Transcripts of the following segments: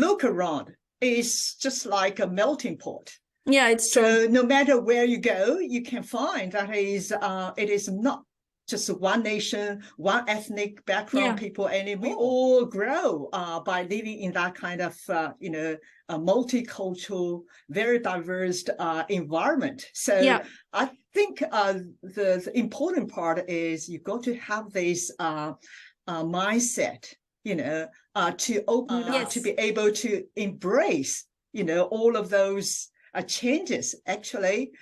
look around, it's just like a melting pot. Yeah, it's true. So no matter where you go, you can find that it is not just one nation, one ethnic background people, and we all grow by living in that kind of, a multicultural, very diverse environment. So I think the important part is you got to have this mindset, to open up, to be able to embrace, all of those changes. Actually,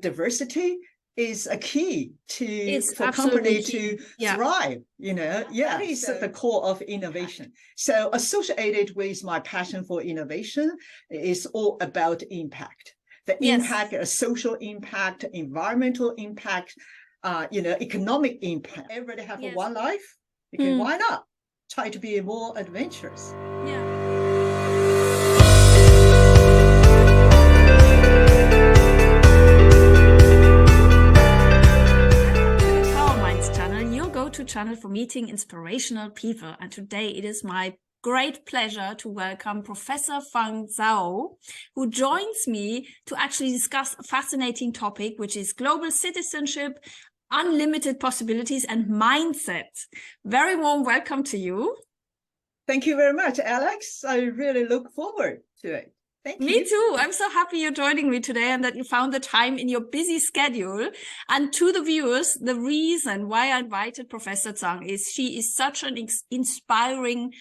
diversity is a key for company to thrive. That is at the core of innovation. So associated with my passion for innovation is all about impact. The impact, a social impact, environmental impact, economic impact. Everybody have one life. Okay, why not try to be more adventurous? PowerMinds Channel, your go-to channel for meeting inspirational people. And today it is my great pleasure to welcome Professor Fang Zhao, who joins me to actually discuss a fascinating topic, which is global citizenship, unlimited possibilities, and mindset. Very warm welcome to you. Thank you very much, Alex. I really look forward to it. Thank you. Me too. I'm so happy you're joining me today and that you found the time in your busy schedule. And to the viewers, the reason why I invited Professor Zhang is she is such an inspiring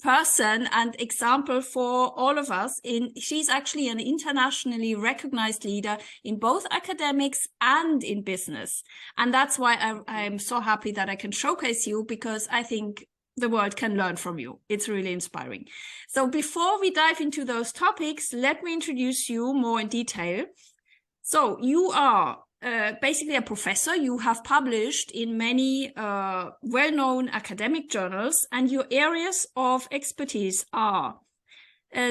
person and example for all of us. She's actually an internationally recognized leader in both academics and in business. And that's why I'm so happy that I can showcase you, because I think the world can learn from you. It's really inspiring. So before we dive into those topics, let me introduce you more in detail. So you are basically a professor. You have published in many well-known academic journals, and your areas of expertise are,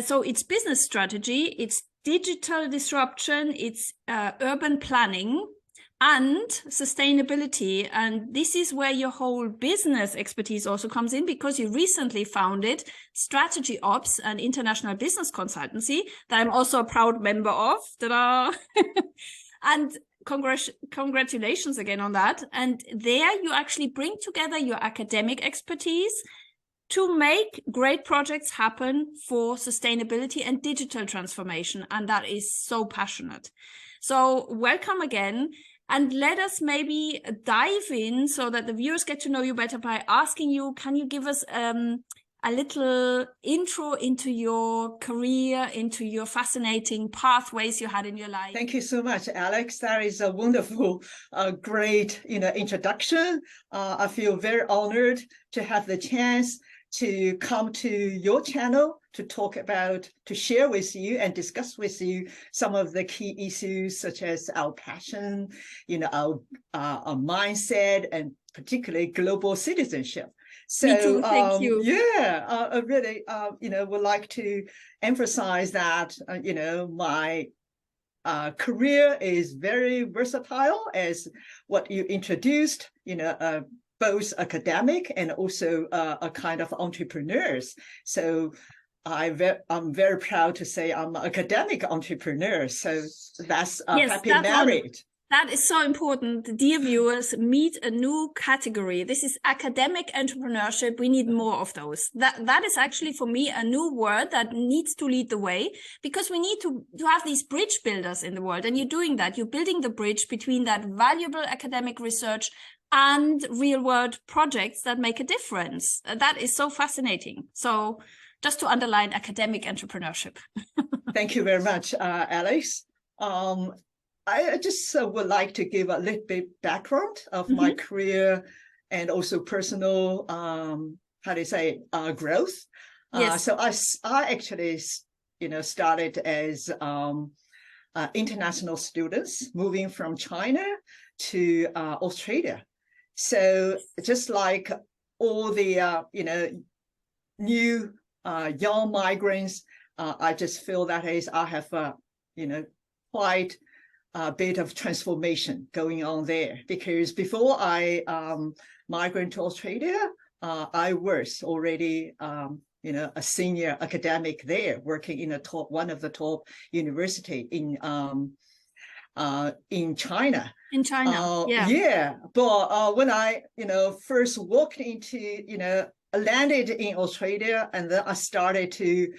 so it's business strategy, it's digital disruption, it's urban planning, and sustainability. And this is where your whole business expertise also comes in, because you recently founded Strategy&Ops, an international business consultancy that I'm also a proud member of. Ta-da! And congratulations again on that. And there you actually bring together your academic expertise to make great projects happen for sustainability and digital transformation. And that is so passionate. So welcome again. And let us maybe dive in so that the viewers get to know you better by asking you, can you give us a little intro into your career, into your fascinating pathways you had in your life? Thank you so much, Alex. That is a wonderful, great, introduction. I feel very honored to have the chance to come to your channel to talk about, to share with you and discuss with you some of the key issues, such as our passion, our mindset, and particularly global citizenship. So, me too. Thank you. I really, would like to emphasize that, my career is very versatile, as what you introduced, both academic and also a kind of entrepreneurs. So I'm very proud to say I'm an academic entrepreneur. So that's happy married. That is so important. Dear viewers, meet a new category. This is academic entrepreneurship. We need more of those. That is actually, for me, a new word that needs to lead the way, because we need to have these bridge builders in the world. And you're doing that. You're building the bridge between that valuable academic research and real world projects that make a difference. That is so fascinating. So just to underline academic entrepreneurship. Thank you very much, Alex. I just would like to give a little bit background of my career and also personal, growth. Yes. So I actually, started as international students moving from China to Australia. So just like all the, new young migrants, I just feel that I have, quite a bit of transformation going on there, because before I migrated to Australia, I was already, a senior academic there, working in one of the top university in China. In China, yeah. But when I, first walked into, landed in Australia, and then I started to,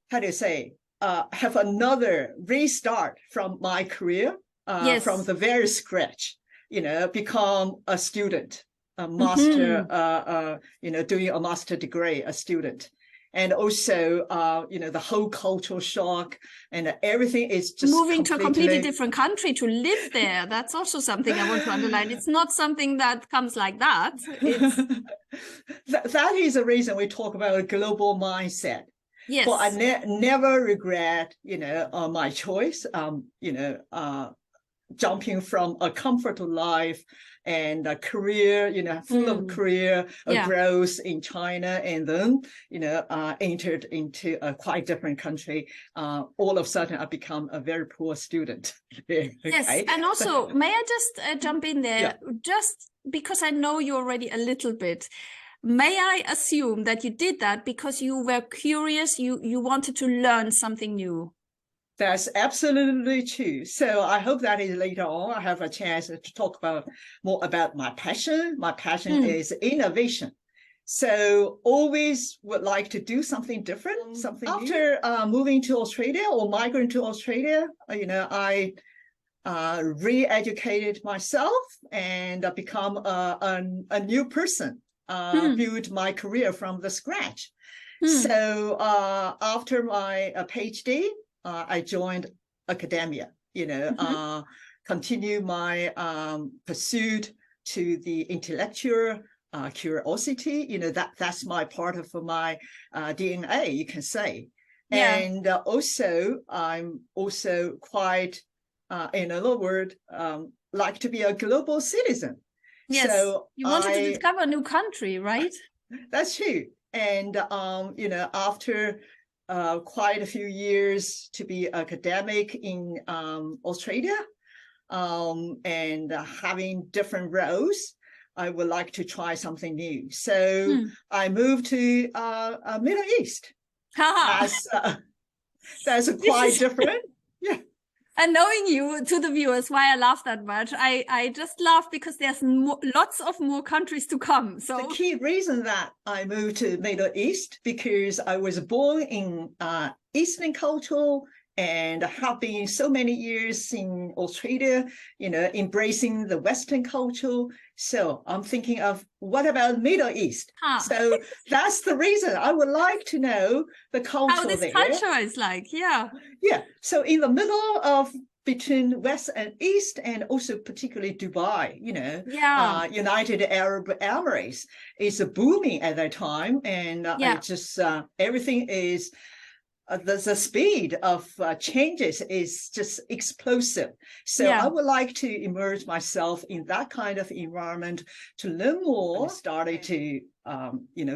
how do you say, have another restart from my career, from the very scratch, become a student, a master, doing a master degree, a student. And also, the whole cultural shock and everything is just moving to a completely different country to live there. That's also something I want to underline. It's not something that comes like that. It's... that is the reason we talk about a global mindset. Yes. But I never regret, my choice, jumping from a comfortable life and a career, full of career growth in China, and then, entered into a quite different country. All of a sudden, I become a very poor student. Okay? Yes, and also, may I just jump in there? Just because I know you already a little bit. May I assume that you did that because you were curious, you wanted to learn something new? That's absolutely true. So I hope that is later on I have a chance to talk more about my passion. My passion is innovation. So always would like to do something different, something new. After moving to Australia or migrating to Australia, I re-educated myself and become a new person, build my career from the scratch. So after my PhD, I joined academia, continue my pursuit to the intellectual curiosity, that's my part of my DNA, you can say. Yeah. And also, I'm also quite, in other words, like to be a global citizen. Yes, so you wanted to discover a new country, right? That's true. And, after quite a few years to be academic in Australia, and having different roles, I would like to try something new. So I moved to Middle East. That's quite different. Yeah. And knowing you, to the viewers, why I laugh that much, I just laugh because there's lots of more countries to come. So the key reason that I moved to Middle East, because I was born in Eastern culture and have been so many years in Australia, embracing the Western culture. So I'm thinking of, what about Middle East? So that's the reason I would like to know the culture how this there. culture is like, yeah. So in the middle of between West and East, and also particularly Dubai, United Arab Emirates is booming at that time, and everything is. The speed of changes is just explosive. So I would like to immerse myself in that kind of environment to learn more. I started to,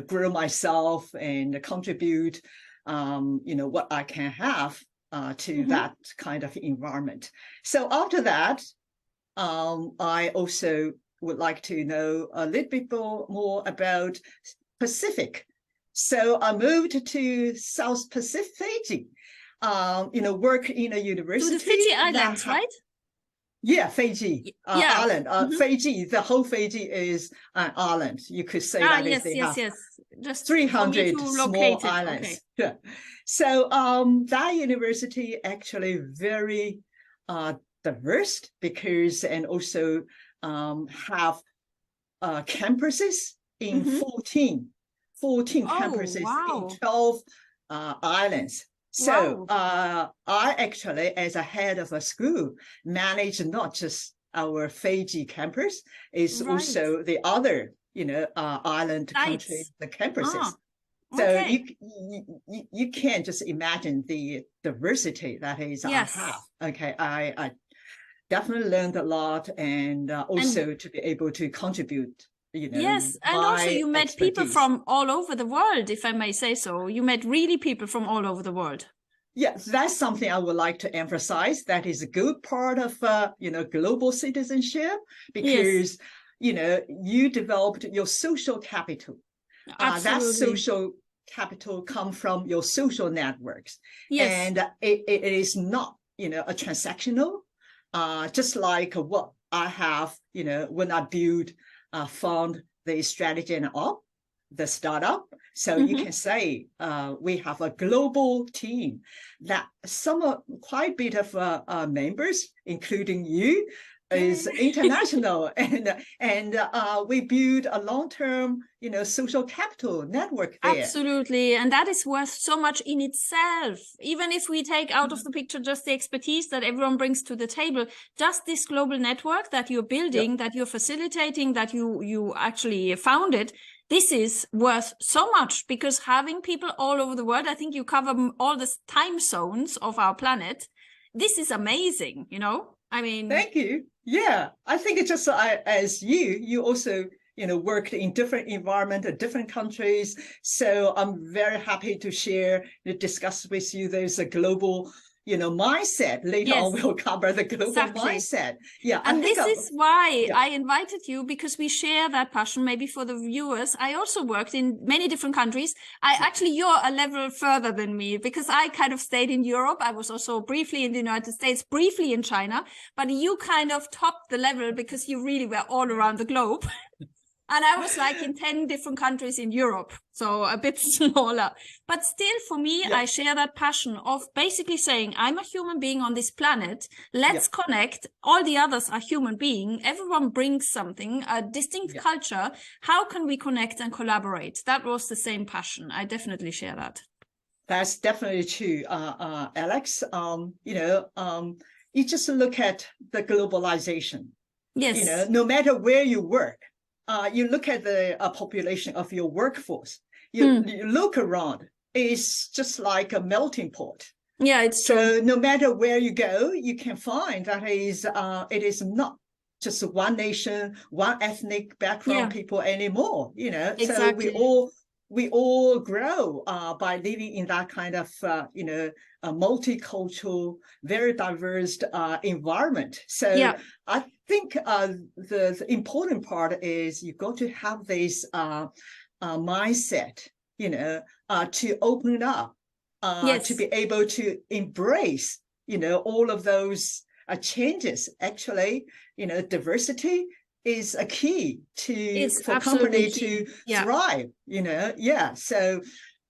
grow myself and contribute, what I can have to that kind of environment. So after that, I also would like to know a little bit more about Pacific. So I moved to South Pacific, Fiji, work in a university. To the Fiji Islands, right? Yeah, Fiji island. Fiji, the whole Fiji is an island. You could say that yes. Just 300 small islands. Okay. Yeah. So that university actually very diverse, because and also have campuses in 14 campuses in 12 islands. So I actually, as a head of a school, manage not just our Fiji campus, is also the other, island countries, the campuses. So you can't just imagine the diversity that is I have. Okay, I definitely learned a lot, and also to be able to contribute. Yes, and also you met people from all over the world, if I may say so. You met really people from all over the world. Yes, that's something I would like to emphasize. That is a good part of, global citizenship, because, you developed your social capital. That social capital come from your social networks. Yes. And it is not, a transactional, just like what I have, when I found the Strategy and Ops, the startup. So you can say we have a global team that quite a bit of members, including you, is international, and we build a long-term, social capital network there. Absolutely, and that is worth so much in itself. Even if we take out of the picture just the expertise that everyone brings to the table, just this global network that you're building, that you're facilitating, that you actually founded, this is worth so much, because having people all over the world, I think you cover all the time zones of our planet. This is amazing, I mean, thank you. Yeah, I think it's just as you also, worked in different environments, different countries. So I'm very happy to share, discuss with you. There's a global, mindset. Later on, we'll cover the global mindset. Yeah, and this is why I invited you, because we share that passion. Maybe for the viewers, I also worked in many different countries. Actually, you're a level further than me, because I kind of stayed in Europe. I was also briefly in the United States, briefly in China, but you kind of topped the level because you really were all around the globe. And I was like in 10 different countries in Europe, so a bit smaller. But still, for me, I share that passion of basically saying, I'm a human being on this planet. Let's connect. All the others are human beings. Everyone brings something, a distinct culture. How can we connect and collaborate? That was the same passion. I definitely share that. That's definitely true, Alex. You just look at the globalization. Yes. No matter where you work, you look at the population of your workforce, you look around, it's just like a melting pot. Yeah, it's true. So no matter where you go, you can find that it is not just one nation, one ethnic background people anymore, Exactly. So we all grow by living in that kind of, a multicultural, very diverse environment. So I think the important part is you got to have this mindset, to open up, to be able to embrace, all of those changes. Actually, diversity is a key for a company to thrive, So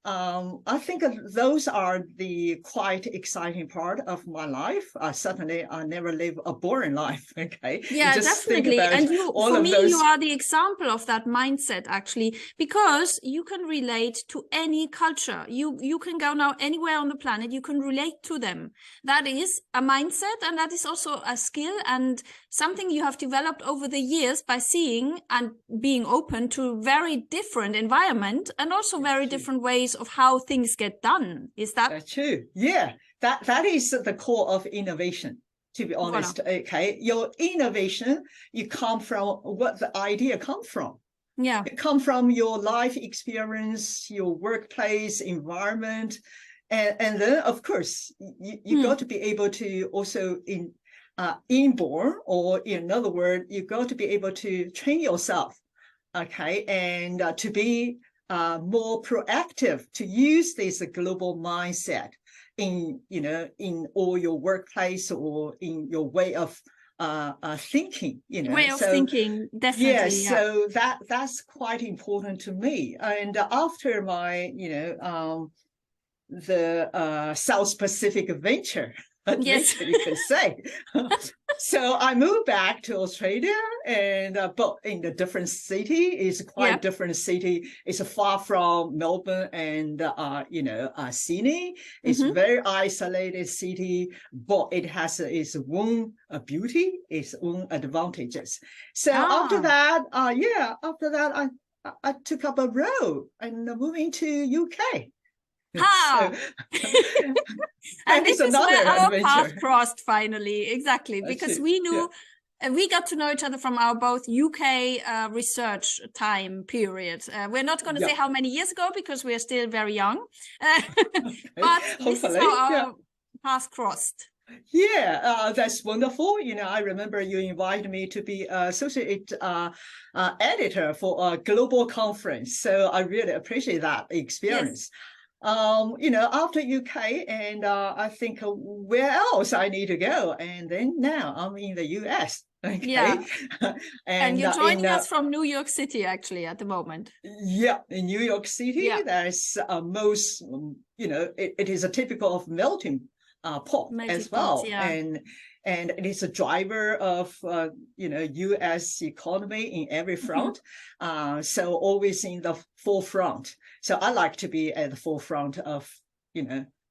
I think those are the quite exciting part of my life. Certainly, I never live a boring life. Okay. Yeah, definitely. And for me, you are the example of that mindset, actually, because you can relate to any culture. You can go now anywhere on the planet. You can relate to them. That is a mindset, and that is also a skill and something you have developed over the years by seeing and being open to very different environment and also very different ways of how things get done. Is that That's true? Yeah, that is the core of innovation, to be honest. Okay, your innovation, you come from what the idea come from. Yeah, it come from your life experience, your workplace environment, and then of course you got to be able to also inborn, or in other words, you got to be able to train yourself, okay, and to be more proactive, to use this global mindset in all your workplace or in your way of thinking, way of thinking, definitely. Yes, so that's quite important to me. And after my the South Pacific adventure, you can say. So I moved back to Australia, and but in a different city. It's quite different city. It's far from Melbourne and Sydney. It's very isolated city, but it has its own beauty, its own advantages. So after that, I took up a role and moving to UK. So, and this is where our path crossed finally, exactly, because we knew we got to know each other from our both UK research time period. We're not going to say how many years ago because we are still very young, but this is how our path crossed. Yeah, that's wonderful. I remember you invited me to be associate editor for a global conference. So I really appreciate that experience. After UK, and I think where else I need to go, and then now I'm in the US. Okay, Yeah. And you're joining in, us from New York City, actually, at the moment. Yeah, in New York City, there's most, it is a typical of melting pot as well, and it is a driver of U.S. economy in every front. So always in the forefront. So I like to be at the forefront of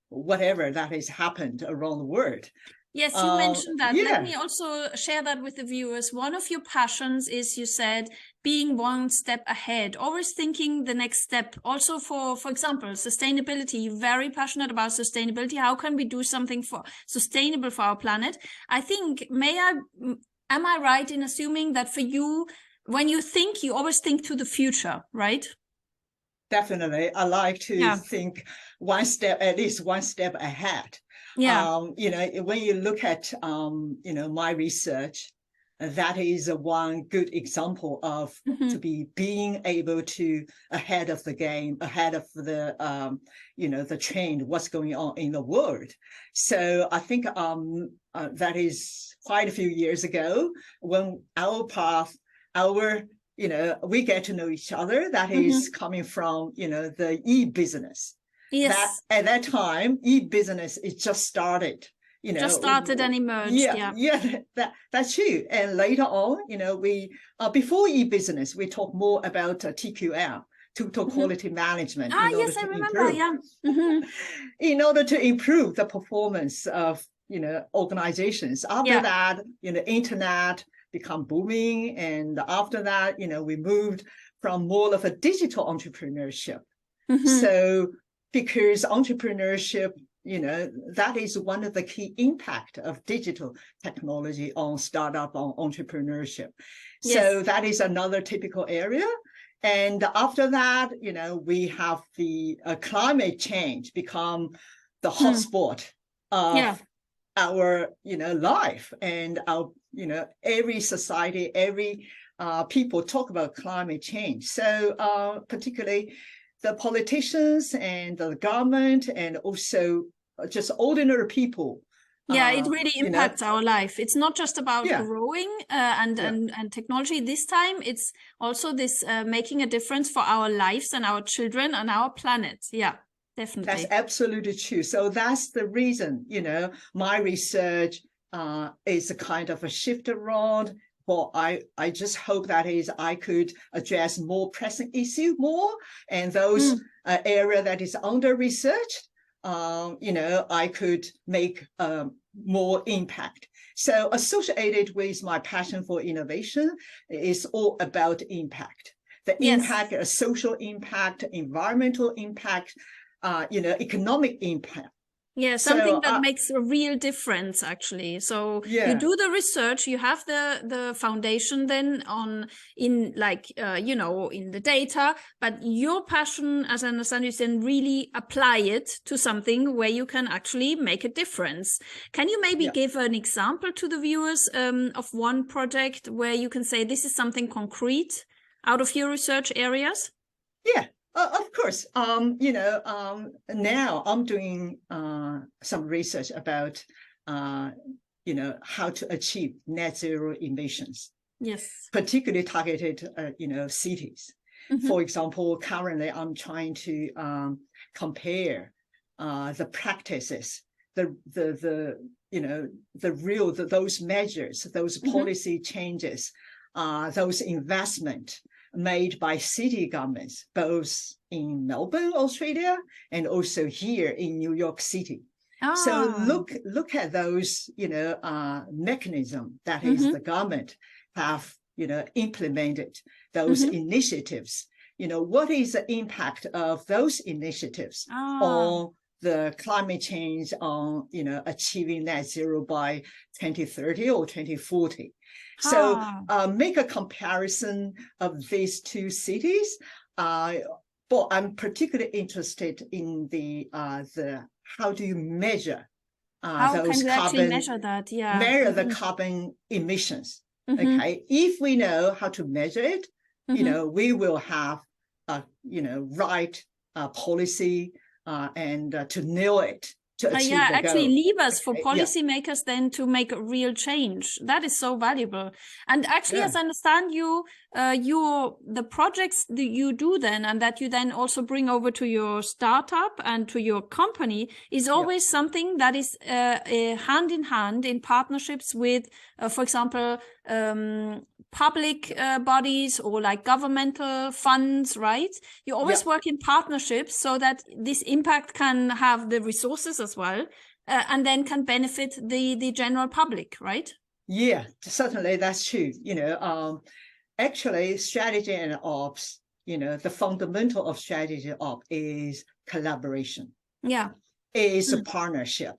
whatever that has happened around the world. Yes, you mentioned that. Let me also share that with the viewers. One of your passions is, you said, being one step ahead, always thinking the next step. Also for example, sustainability. You're very passionate about sustainability. How can we do something for sustainable for our planet? I think, am I right in assuming that for you, when you think, you always think to the future, right? Definitely. I like to think at least one step ahead. Yeah. When you look at, my research, that is one good example of to be being able to ahead of the game, ahead of the, the trend, what's going on in the world. So I think that is quite a few years ago when our path, we get to know each other. That is coming from, the e-business. Yes. That at that time, e-business is just started. Just started and emerged. That's true. And later on, we before e-business, we talk more about TQM, total quality management. Yes, I remember. In order to improve the performance of organizations. After that, internet become booming, and after that, we moved from more of a digital entrepreneurship. So because entrepreneurship, that is one of the key impact of digital technology on startup, on entrepreneurship. So that is another typical area. And after that, we have the climate change become the hotspot of our, life, and our, every society, every people talk about climate change. So particularly the politicians and the government, and also just ordinary people. It really impacts our life. It's not just about growing and technology. This time, it's also this making a difference for our lives and our children and our planet. Yeah, definitely. That's absolutely true. So that's the reason, my research is a kind of a shift around. Well, I just hope that is I could address more pressing issue more, and those area that is under researched, I could make more impact. So associated with my passion for innovation is all about impact. The impact, a social impact, environmental impact, economic impact. Yeah, something that makes a real difference, actually. So you do the research, you have the foundation then in the data, but your passion, as I understand, is then really apply it to something where you can actually make a difference. Can you maybe give an example to the viewers of one project where you can say this is something concrete out of your research areas? Yeah. Of course, now I'm doing some research about, how to achieve net zero emissions. Yes. Particularly targeted, cities. For example, currently I'm trying to compare the practices, those measures, those policy changes, those investment made by city governments, both in Melbourne, Australia, and also here in New York City. So look at those, mechanism that is the government have, implemented those initiatives. What is the impact of those initiatives on the climate change, on, achieving net zero by 2030 or 2040? So make a comparison of these two cities. But I'm particularly interested in the how do you measure How those can we carbon, actually measure that? Yeah. measure the carbon emissions. Mm-hmm. Okay, if we know how to measure it, you know, we will have you know, right policy and to nail it, to achieve yeah, the actually goal. levers for policymakers then to make a real change. That is so valuable. And actually, as I understand you, the projects that you do then, and that you then also bring over to your startup and to your company, is always something that is hand in hand in partnerships with, for example, public bodies or like governmental funds, right? You always work in partnerships so that this impact can have the resources as well, and then can benefit the general public, right? Yeah, certainly that's true. You know, actually strategy and ops, you know, the fundamental of strategy and ops is collaboration. Yeah. Is a partnership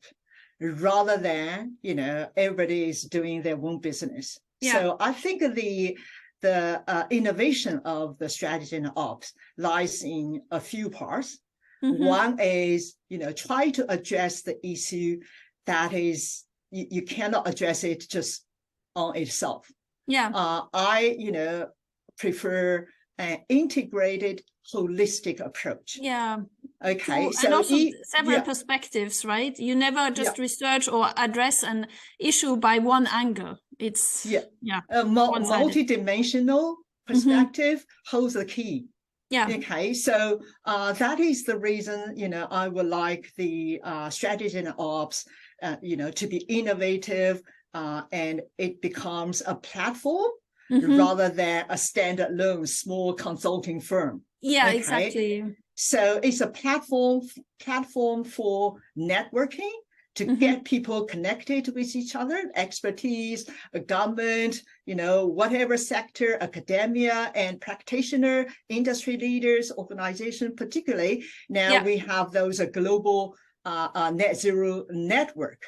rather than, you know, everybody is doing their own business. Yeah. So I think the innovation of the strategy and ops lies in a few parts. One is, you know, try to address the issue that is, you cannot address it just on itself. Yeah. I, you know, prefer an integrated, holistic approach. Yeah. Okay. So and also several perspectives, right? You never just research or address an issue by one angle. It's a multi-dimensional perspective holds the key. Yeah. Okay. So that is the reason, you know, I would like the strategy and ops, you know, to be innovative, and it becomes a platform rather than a standalone small consulting firm. Yeah, exactly. So it's a platform for networking, to get people connected with each other, expertise, government, you know, whatever sector, academia and practitioner, industry leaders, organization, particularly. Now we have those global net zero network.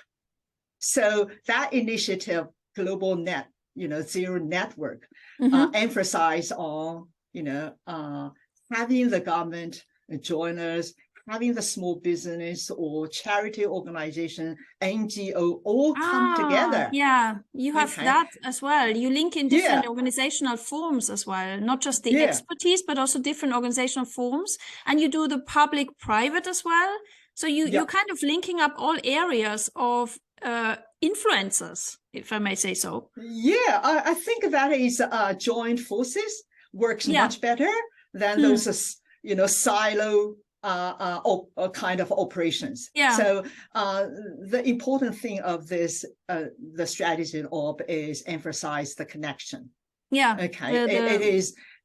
So that initiative, global net, you know, zero network, emphasize on, you know, having the government join us, having the small business or charity organization, NGO, all come together. Yeah, you have that as well. You link in different organizational forms as well, not just the expertise, but also different organizational forms. And you do the public-private as well. So you're kind of linking up all areas of influencers, if I may say so. Yeah, I think that is joint forces works much better than those, you know, silo kind of operations. Yeah. So the important thing of this, the strategy and op is emphasize the connection. Yeah. Okay.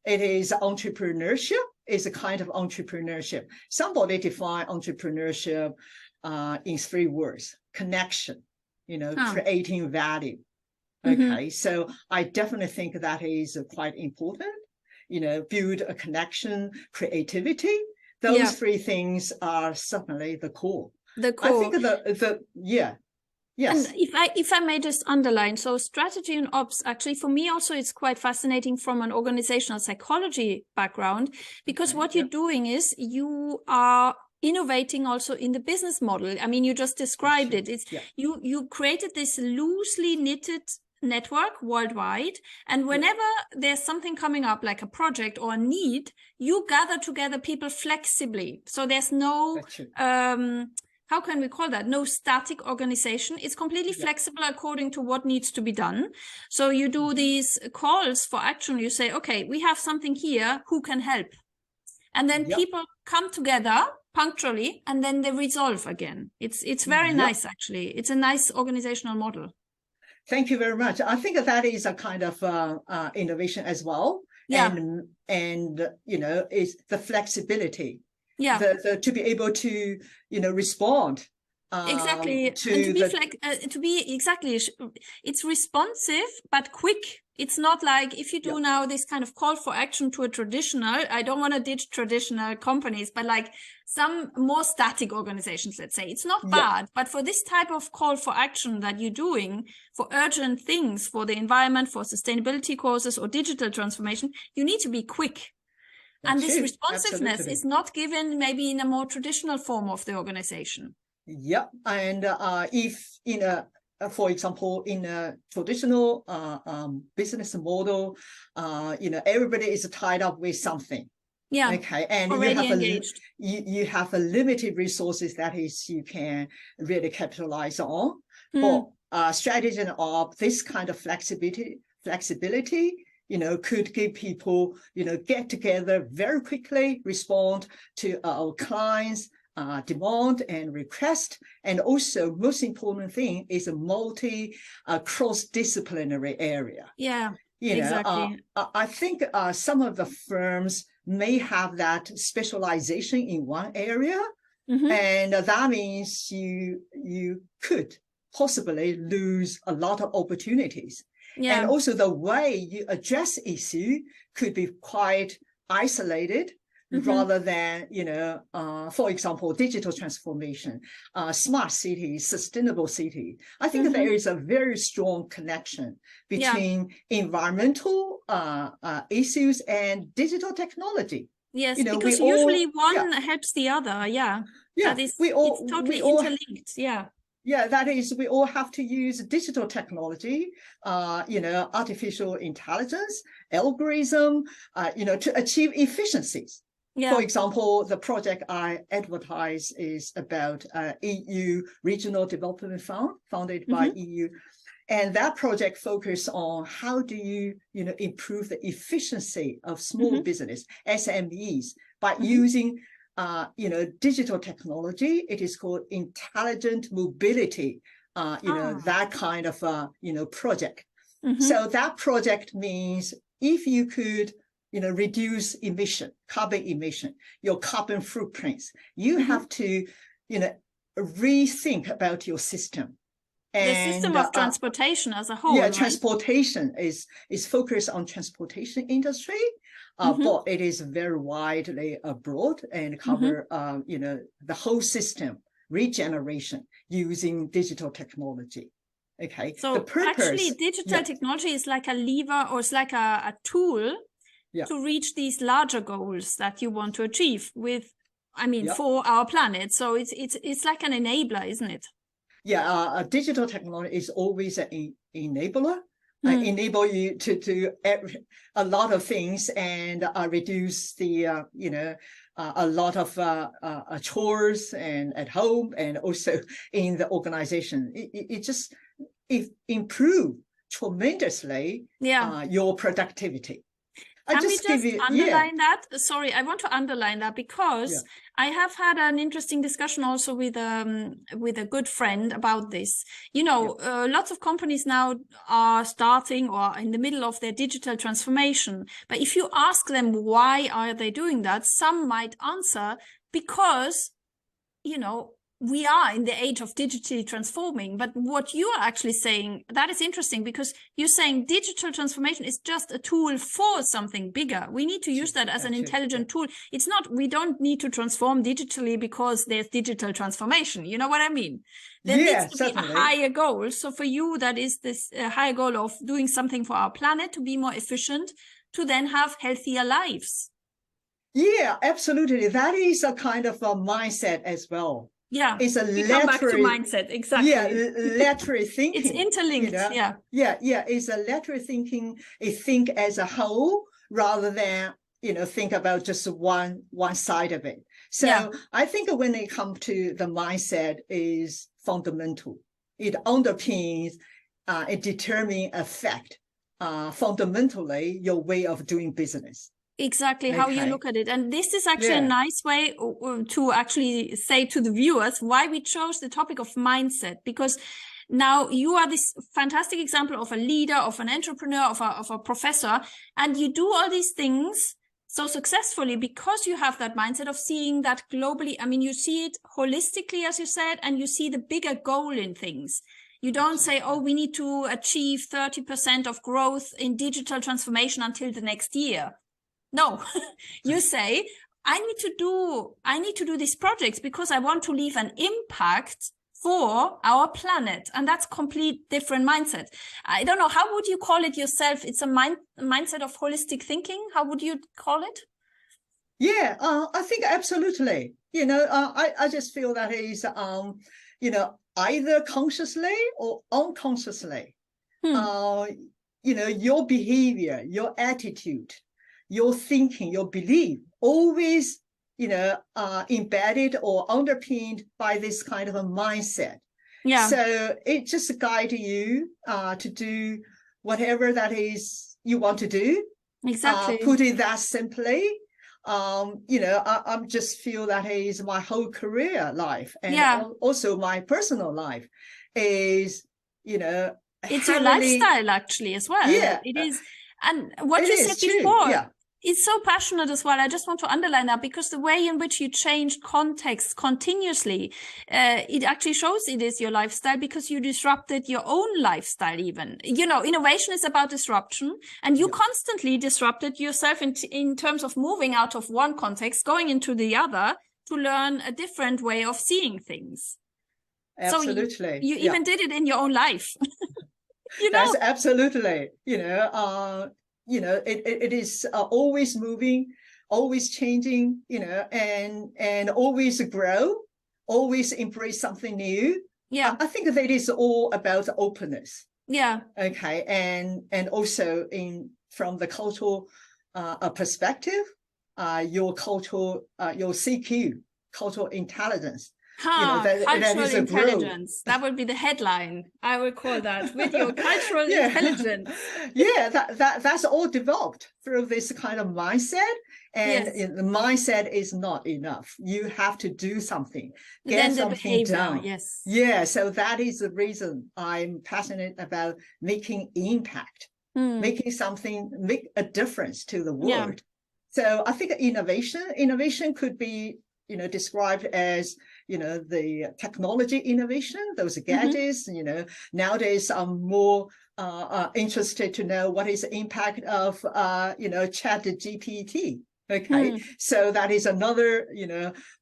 It is entrepreneurship. Is a kind of entrepreneurship. Somebody define entrepreneurship in 3 words: connection, you know, creating value. Okay. So I definitely think that is quite important. You know, build a connection, creativity. Those 3 things are certainly the core. The core. I think yes. And if I may just underline, so strategy and ops, actually for me also it's quite fascinating from an organizational psychology background, because what you're doing is you are innovating also in the business model. I mean, you just described it. It's you created this loosely knitted network worldwide, and whenever there's something coming up like a project or a need, you gather together people flexibly, so there's no how can we call that, no static organization. It's completely flexible according to what needs to be done. So you do these calls for action. You say, okay, we have something here, who can help? And then people come together punctually and then they resolve again. It's very nice, actually. It's a nice organizational model. Thank you very much. I think that is a kind of innovation as well. Yeah. And you know, is the flexibility. Yeah. To be able to, you know, respond. Exactly. To be exactly, it's responsive, but quick. It's not like if you do now this kind of call for action to a traditional, I don't want to ditch traditional companies, but like some more static organizations, let's say, it's not bad, but for this type of call for action that you're doing for urgent things, for the environment, for sustainability causes or digital transformation, you need to be quick. And this responsiveness is not given maybe in a more traditional form of the organization. Yep. And if in a, for example, in a traditional business model, everybody is tied up with something. Yeah. Okay. And you have a limited resources that is you can really capitalize on. But strategy and ops, this kind of flexibility, could give people, get together very quickly, respond to our clients' demand and request. And also, most important thing is a cross-disciplinary area. Yeah, exactly. I think some of the firms may have that specialization in one area. And that means you could possibly lose a lot of opportunities. Yeah. And also the way you address issue could be quite isolated rather than, for example, digital transformation, smart city, sustainable city. I think there is a very strong connection between environmental issues and digital technology. Yes, because usually one helps the other. Yeah. Yeah, it's totally interlinked. Yeah. Yeah, that is, we all have to use digital technology, artificial intelligence, algorithm, to achieve efficiencies. Yeah. For example, the project I advertise is about EU Regional Development Fund, founded by EU. And that project focuses on how do you, improve the efficiency of small business, SMEs, by using digital technology. It is called intelligent mobility, that kind of, project. So that project means if you could, reduce carbon emission, your carbon footprints, you have to, rethink about your system. And, the system of transportation as a whole. Yeah, right? Transportation is focused on transportation industry. But it is very widely abroad and cover, the whole system, regeneration using digital technology. Okay. So actually digital technology is like a lever, or it's like a tool to reach these larger goals that you want to achieve with, for our planet. So it's like an enabler, isn't it? Yeah. Digital technology is always an enabler. Enable you to do a lot of things and reduce the, a lot of chores and at home and also in the organization. It improves tremendously your productivity. Can we just underline that? Sorry, I want to underline that because I have had an interesting discussion also with a good friend about this. Lots of companies now are starting or in the middle of their digital transformation. But if you ask them why are they doing that, some might answer because, we are in the age of digitally transforming. But what you are actually saying, that is interesting because you're saying digital transformation is just a tool for something bigger. We need to use that as an intelligent tool. It's not, we don't need to transform digitally because there's digital transformation. You know what I mean? There needs to be a higher goal. So for you, that is this higher goal of doing something for our planet to be more efficient, to then have healthier lives. Yeah, absolutely. That is a kind of a mindset as well. Yeah, it's come back to mindset. Exactly. Yeah, lateral thinking. It's interlinked. Yeah. It's a lateral thinking. Think as a whole rather than think about just one side of it. So I think when it comes to the mindset is fundamental. It underpins, it determines effect. Fundamentally, your way of doing business. Exactly how you look at it. And this is actually a nice way to actually say to the viewers why we chose the topic of mindset, because now you are this fantastic example of a leader, of an entrepreneur, of a professor, and you do all these things so successfully because you have that mindset of seeing that globally. You see it holistically, as you said, and you see the bigger goal in things. You don't say, oh, we need to achieve 30% of growth in digital transformation until the next year. No, you say, I need to do these projects because I want to leave an impact for our planet. And that's complete different mindset. I don't know, how would you call it yourself? It's a mindset of holistic thinking. How would you call it? Yeah, I think absolutely. I just feel that is, either consciously or unconsciously, your behavior, your attitude, your thinking, your belief, always, embedded or underpinned by this kind of a mindset. Yeah. So it just guides you to do whatever that is you want to do. Exactly. Put it that simply, I just feel that is my whole career life, and also my personal life is, it's your lifestyle actually as well. Yeah, it is. And what you said before, it's so passionate as well. I just want to underline that, because the way in which you change context continuously, it actually shows it is your lifestyle, because you disrupted your own lifestyle even. Innovation is about disruption, and you constantly disrupted yourself in terms of moving out of one context, going into the other to learn a different way of seeing things. Absolutely. So you even did it in your own life. That's absolutely, it is always moving, always changing, and always grow, always embrace something new. Yeah. I think that it is all about openness. Yeah. Okay. And also from the cultural perspective, your CQ, cultural intelligence. Cultural intelligence. That would be the headline. I would call that, with your cultural intelligence. That's all developed through this kind of mindset. And the mindset is not enough. You have to do something, get something done. Yes. Yeah. So that is the reason I'm passionate about making impact, make a difference to the world. Yeah. So I think innovation could be, described as, the technology innovation, those gadgets. Nowadays I'm more interested to know what is the impact of, ChatGPT. Okay. So that is another,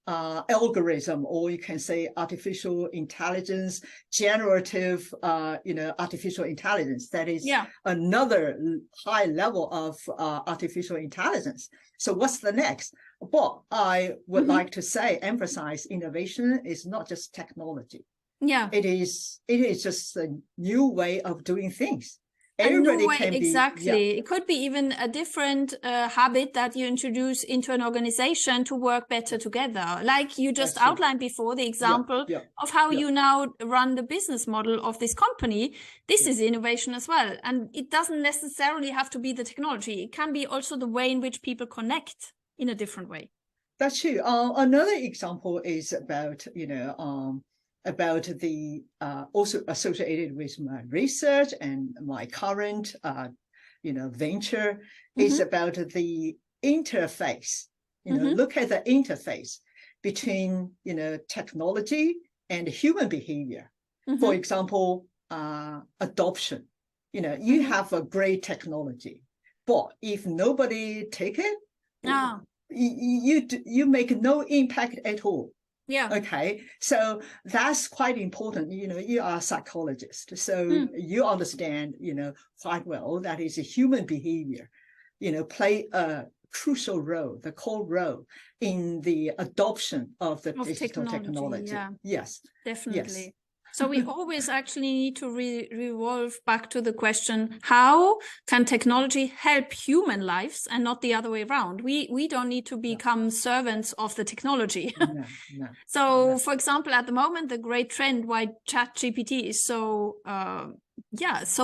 algorithm, or you can say artificial intelligence, generative, artificial intelligence. That is another high level of artificial intelligence. So what's the next? But I would like to emphasize innovation is not just technology. Yeah. It is just a new way of doing things. Everybody can be, exactly. It could be even a different habit that you introduce into an organization to work better together. Like you just outlined before, the example of how you now run the business model of this company. This is innovation as well. And it doesn't necessarily have to be the technology. It can be also the way in which people connect in a different way. That's true. Another example is about, about the also associated with my research and my current venture is about the interface. Look at the interface between technology and human behavior. For example, adoption. You have a great technology, but if nobody take it, you make no impact at all. Yeah. Okay. So that's quite important. You are a psychologist, so you understand, quite well that is a human behavior, play a crucial role, the core role in the adoption of the digital technology. Yeah. Yes. Definitely. Yes. So we always actually need to revolve back to the question, how can technology help human lives and not the other way around? We don't need to become servants of the technology. So, for example, at the moment, the great trend why ChatGPT is so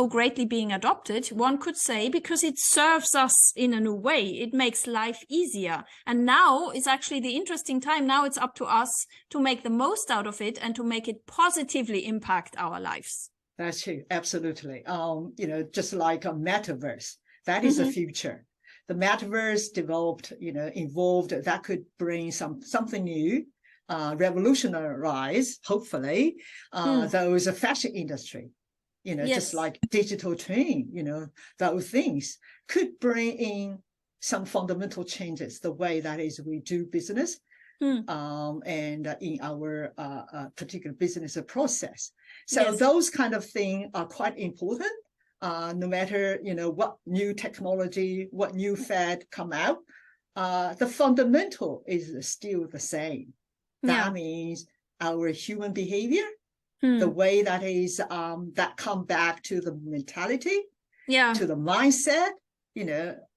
greatly being adopted, one could say because it serves us in a new way. It makes life easier. And now is actually the interesting time. Now it's up to us to make the most out of it and to make it positively impact our lives. That's true. Absolutely. Just like a metaverse, that is the future. The metaverse developed, evolved, that could bring something new, revolutionize, hopefully, those fashion industry. Just like digital twin, those things could bring in some fundamental changes, the way that is we do business, and in our particular business process. So those kind of things are quite important. No matter, what new technology, what new fad come out, the fundamental is still the same. That means our human behavior, the way that is that come back to the mentality, to the mindset,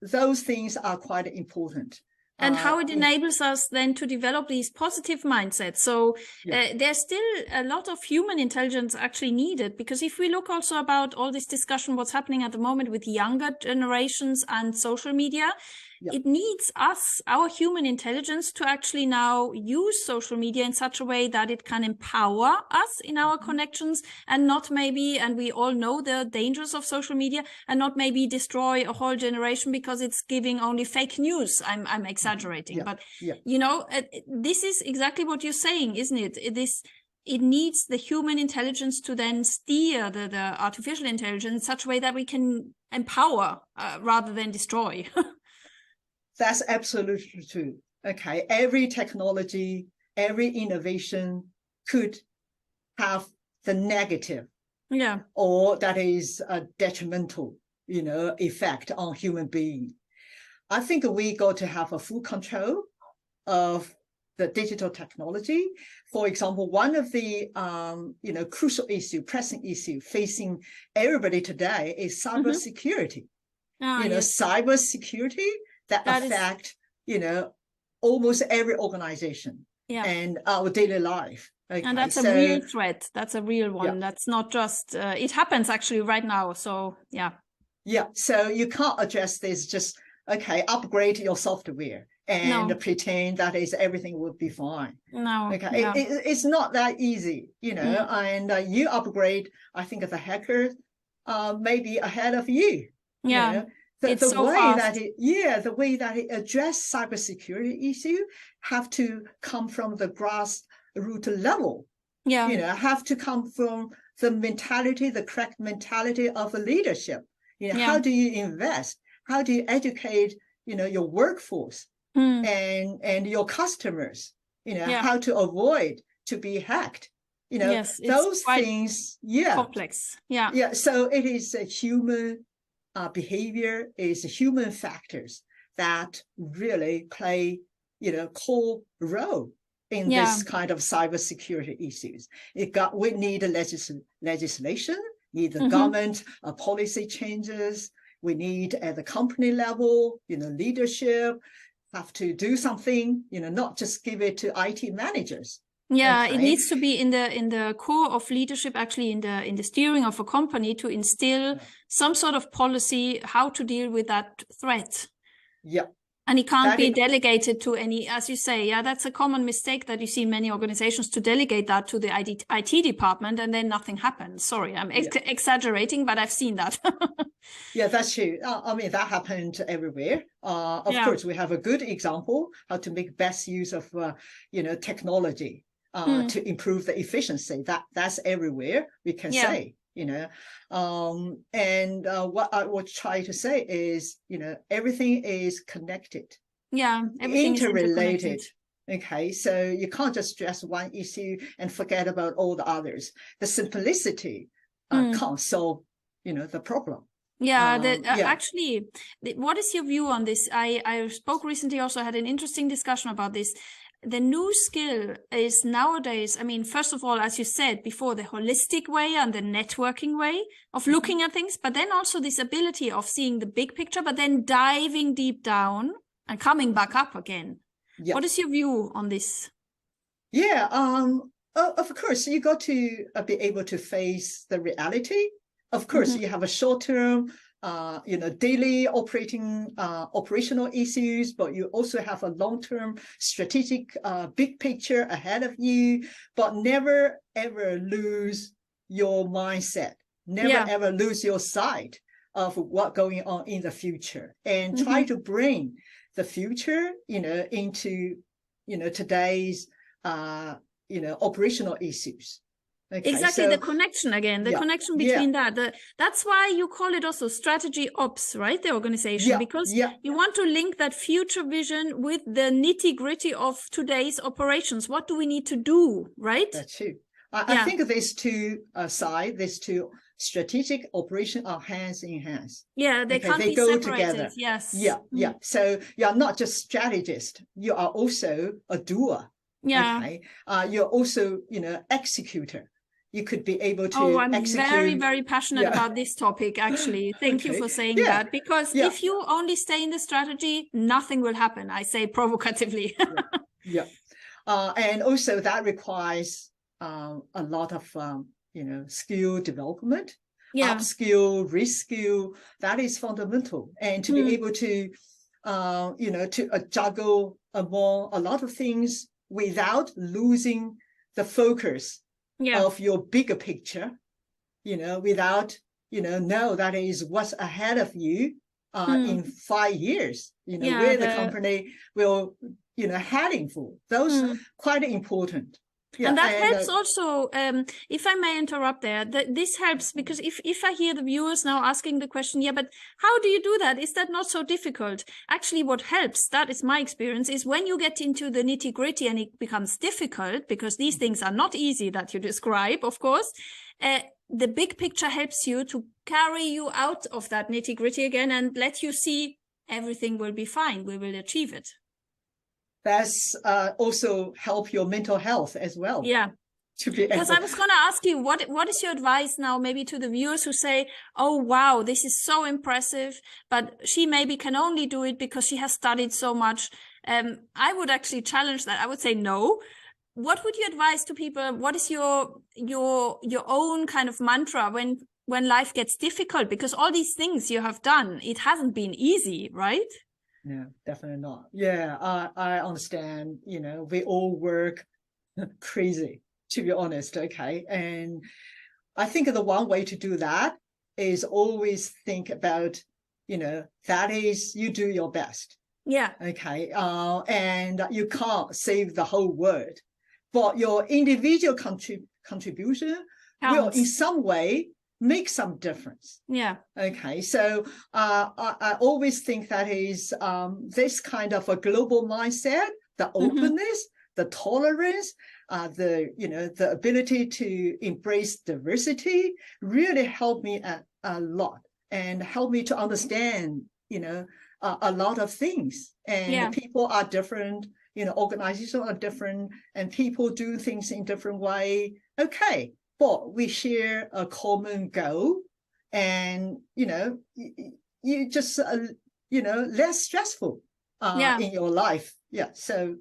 those things are quite important. And how it enables us then to develop these positive mindsets. So there's still a lot of human intelligence actually needed, because if we look also about all this discussion, what's happening at the moment with younger generations and social media, it needs us, our human intelligence, to actually now use social media in such a way that it can empower us in our connections, and not maybe, and we all know the dangers of social media, and not maybe destroy a whole generation because it's giving only fake news. I'm exaggerating, but this is exactly what you're saying, isn't it? It needs the human intelligence to then steer the artificial intelligence in such a way that we can empower rather than destroy. That's absolutely true. Okay, every technology, every innovation could have the negative, or that is a detrimental, effect on human being. I think we got to have a full control of the digital technology. For example, one of the crucial issue, pressing issue facing everybody today is cybersecurity. Cybersecurity that affect almost every organization and our daily life. Okay, and that's a real threat. That's a real one. That's not just it happens actually right now. So so you can't address this just upgrade your software and pretend that is everything will be fine. It's not that easy, and you upgrade, I think the hacker may be ahead of you. The way that it address cybersecurity issue have to come from the grassroots level. Have to come from the mentality, the correct mentality of a leadership. How do you invest? How do you educate, your workforce and your customers? How to avoid to be hacked? Those things. Complex. So it is a human. Behavior is human factors that really play, core role in this kind of cybersecurity issues. We need legislation, need the government policy changes. We need at the company level, leadership have to do something, not just give it to IT managers. It needs to be in the core of leadership, actually in the steering of a company, to instill some sort of policy how to deal with that threat. And it can't be delegated to any, as you say, that's a common mistake that you see in many organizations, to delegate that to the IT department and then nothing happens. Sorry, I'm exaggerating, but I've seen that. That's true. I mean, that happened everywhere. Of course, we have a good example how to make best use of, technology. To improve the efficiency, that's everywhere we can say, and what I would try to say is, everything is connected, everything interrelated. Okay, so you can't just address one issue and forget about all the others. The simplicity can't solve, the problem. Actually, what is your view on this? I spoke recently, also had an interesting discussion about this. The new skill is nowadays, I mean, first of all, as you said before, the holistic way and the networking way of looking at things, but then also this ability of seeing the big picture, but then diving deep down and coming back up again. What is your view on this? Of course, you got to be able to face the reality. Of course, you have a short-term, daily operational issues, but you also have a long-term strategic big picture ahead of you, but never ever lose your mindset, never ever lose your sight of what's going on in the future, and try to bring the future, into, today's, operational issues. Okay, exactly, so, the connection again, the connection between that. That's why you call it also strategy ops, right? The organization, because you want to link that future vision with the nitty gritty of today's operations. What do we need to do, right? That's true. I think these two sides, these two strategic operations are hands in hands. They can't be go separated. Together. Yes. So you're not just strategist, you are also a doer. Yeah. Okay. You're also, executor. You could be able to I'm execute. very, very passionate about this topic, actually. Thank you for saying that. Because if you only stay in the strategy, nothing will happen, I say provocatively. And also that requires a lot of, skill development, upskill, reskill. That is fundamental. And to be able to, to juggle among a lot of things without losing the focus of your bigger picture, without, know that is what's ahead of you in 5 years, where the company will, heading for. Those are quite important. Yeah, and that helps also, if I may interrupt there, this helps because if I hear the viewers now asking the question, but how do you do that? Is that not so difficult? Actually, what helps, that is my experience, is when you get into the nitty gritty and it becomes difficult, because these things are not easy that you describe, of course, the big picture helps you to carry you out of that nitty gritty again and let you see everything will be fine. We will achieve it. That's also help your mental health as well. Yeah. Because I was going to ask you, what is your advice now maybe to the viewers who say, oh, wow, this is so impressive, but she maybe can only do it because she has studied so much. I would actually challenge that. I would say no. What would you advise to people? What is your own kind of mantra when life gets difficult? Because all these things you have done, it hasn't been easy, right? No, definitely not. Yeah, I understand. We all work crazy, to be honest. Okay. And I think the one way to do that is always think about, that is, you do your best. Yeah. Okay. And you can't save the whole world, but your individual contribution will in some way make some difference. Yeah. Okay. So I always think that is this kind of a global mindset, the openness, the tolerance, the ability to embrace diversity really helped me a lot and helped me to understand, a lot of things. And people are different, organizations are different, and people do things in different way. Okay. But we share a common goal, and you just less stressful in your life. Yeah. So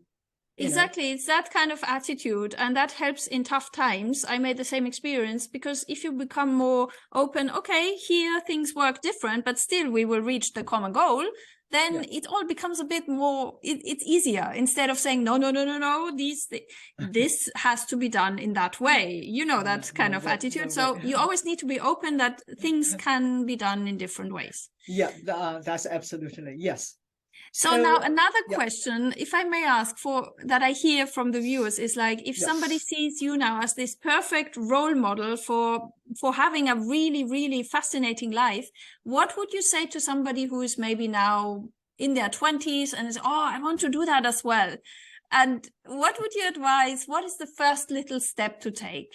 exactly, it's that kind of attitude, and that helps in tough times. I made the same experience, because if you become more open, okay, here things work different, but still we will reach the common goal, then it all becomes a bit more, it's easier, instead of saying, no, this has to be done in that way, that kind of attitude. So you always need to be open that things can be done in different ways. Yeah, that's absolutely, yes. So now another question, if I may ask, that I hear from the viewers, is like, if somebody sees you now as this perfect role model for having a really, really fascinating life, what would you say to somebody who is maybe now in their 20s and is, I want to do that as well? And what would you advise? What is the first little step to take?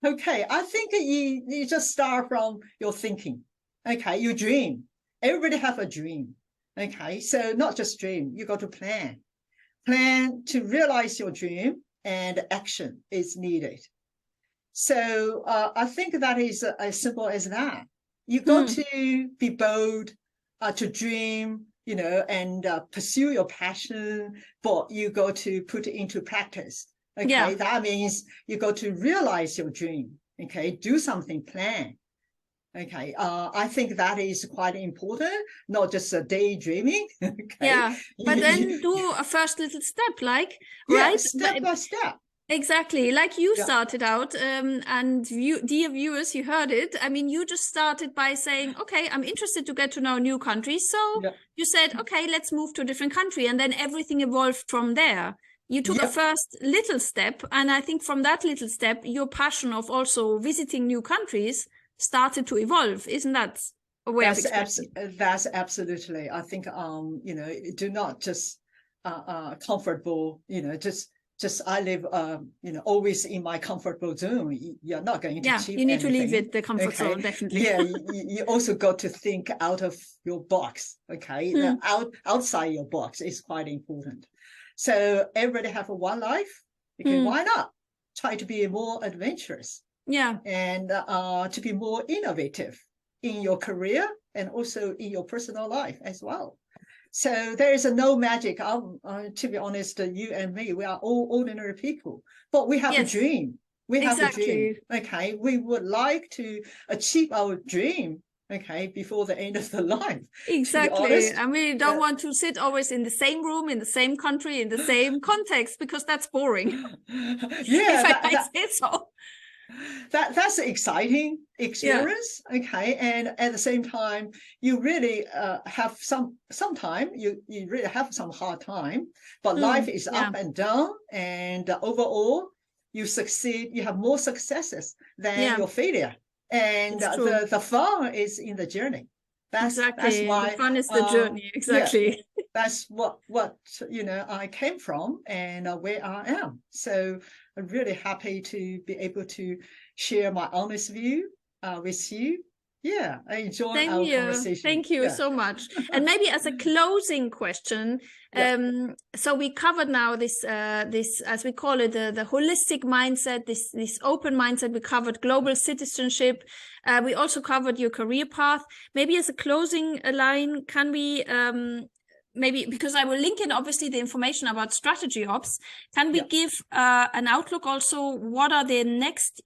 Okay, I think you just start from your thinking. Okay, you dream. Everybody have a dream. Okay, so not just dream, you got to plan to realize your dream, and action is needed. So I think that is as simple as that. You got to be bold, to dream, and pursue your passion, but you got to put it into practice. Okay, that means you got to realize your dream. Okay, do something, plan. Okay, I think that is quite important, not just a daydreaming. Okay. Yeah, but then do a first little step, right? Step by step. Exactly, like you started out, and dear viewers, you heard it. I mean, you just started by saying, okay, I'm interested to get to know new countries. So you said, okay, let's move to a different country. And then everything evolved from there. You took a first little step. And I think from that little step, your passion of also visiting new countries started to evolve. Isn't that a way of expressing? That's absolutely. I think, do not just comfortable, just I live, always in my comfortable zone. You're not going to achieve you need anything. To leave it, the comfort zone, definitely. Yeah, you also got to think out of your box, okay? Outside your box is quite important. So everybody have one life. Okay, why not try to be more adventurous? Yeah. And to be more innovative in your career and also in your personal life as well. So there is no magic. To be honest, you and me, we are all ordinary people, but we have a dream. We have a dream. Okay, we would like to achieve our dream. Okay, before the end of the life. Exactly. And we don't want to sit always in the same room, in the same country, in the same context, because that's boring. Yeah, if I say so. That's an exciting experience. Okay, and at the same time, you really have some time. You really have some hard time, but life is up and down, and overall, you succeed. You have more successes than your failure. And the fun is in the journey. That's why the fun is the journey. Exactly. Yeah, that's what I came from and where I am. So I'm really happy to be able to share my honest view with you. Yeah, I enjoy our conversation. Thank you so much. And maybe as a closing question, so we covered now this, as we call it, the holistic mindset, this open mindset. We covered global citizenship. We also covered your career path. Maybe as a closing line, can we, maybe, because I will link in obviously the information about strategy ops, can we give an outlook also? What are the next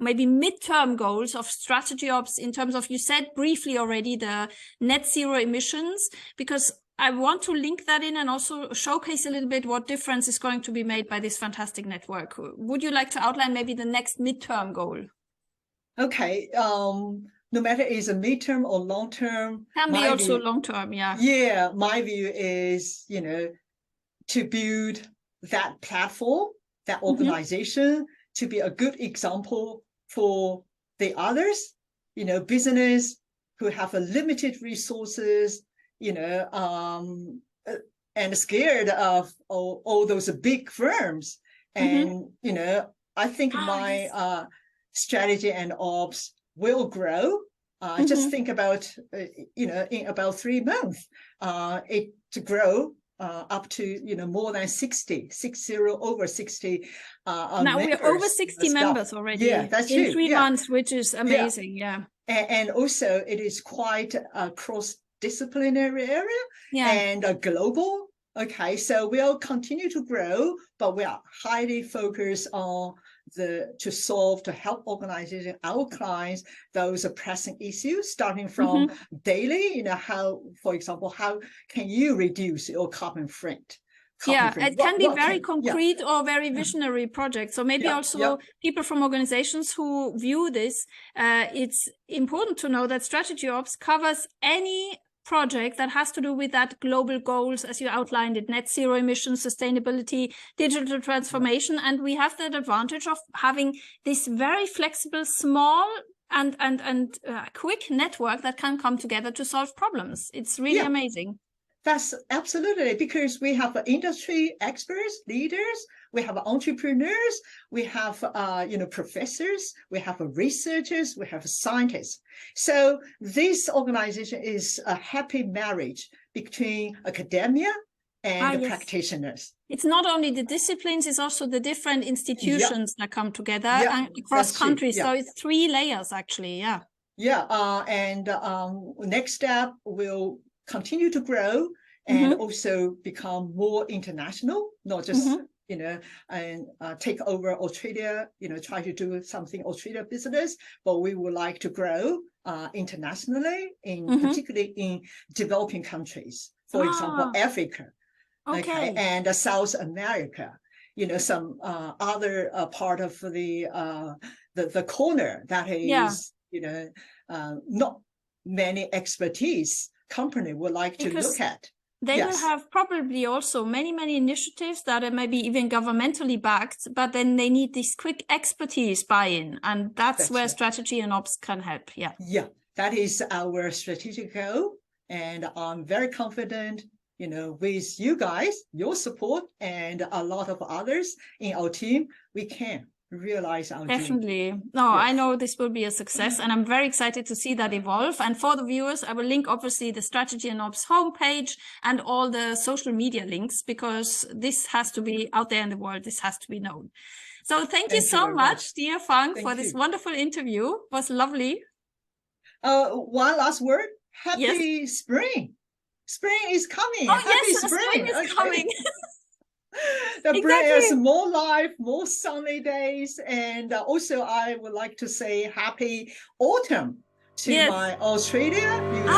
maybe midterm goals of strategy ops in terms of, you said briefly already, the net zero emissions, because I want to link that in and also showcase a little bit what difference is going to be made by this fantastic network. Would you like to outline maybe the next midterm goal? Okay. No matter is a midterm or long term. Can be also long term, Yeah, my view is, to build that platform, that organization, to be a good example for the others, business who have a limited resources, and scared of all those big firms. And, I think my strategy and ops will grow. Just think about, in about 3 months, it to grow up to, more than 60, over 60. Now we're over 60 members already. Yeah, that's in 3 months, which is amazing. Yeah. And also it is quite a cross-disciplinary area and a global. Okay, so we'll continue to grow, but we are highly focused on to help organizations, our clients, those pressing issues, starting from daily, how, for example, how can you reduce your carbon footprint? It can be very concrete or very visionary projects. So maybe also people from organizations who view this, it's important to know that strategy ops covers any project that has to do with that global goals, as you outlined it, net zero emissions, sustainability, digital transformation. And we have that advantage of having this very flexible, small and quick network that can come together to solve problems. It's really amazing. That's absolutely, because we have industry experts, leaders, we have entrepreneurs, we have professors, we have researchers, we have scientists. So this organization is a happy marriage between academia and the practitioners. It's not only the disciplines, it's also the different institutions that come together and across countries. So it's 3 layers actually. And next step will continue to grow and also become more international, not just and take over Australia, try to do something Australia business, but we would like to grow internationally, particularly in developing countries, for example, Africa, and South America, some other part of the corner that is, not many expertise company would like to look at. They will have probably also many initiatives that are maybe even governmentally backed, but then they need this quick expertise buy-in, and that's where strategy and ops can help. That is our strategic goal, and I'm very confident, with you guys, your support, and a lot of others in our team, we can realize our dream. Definitely. No, Yes. I know this will be a success, and I'm very excited to see that evolve. And for the viewers, I will link obviously the Strategy and Ops homepage and all the social media links, because this has to be out there in the world. This has to be known. So thank you so much, dear Fang, for this wonderful interview. It was lovely. One last word. Happy spring. Spring is coming. Oh, Happy yes, spring is coming. Bring us more life, more sunny days. And also I would like to say happy autumn to my Australia, New Zealand,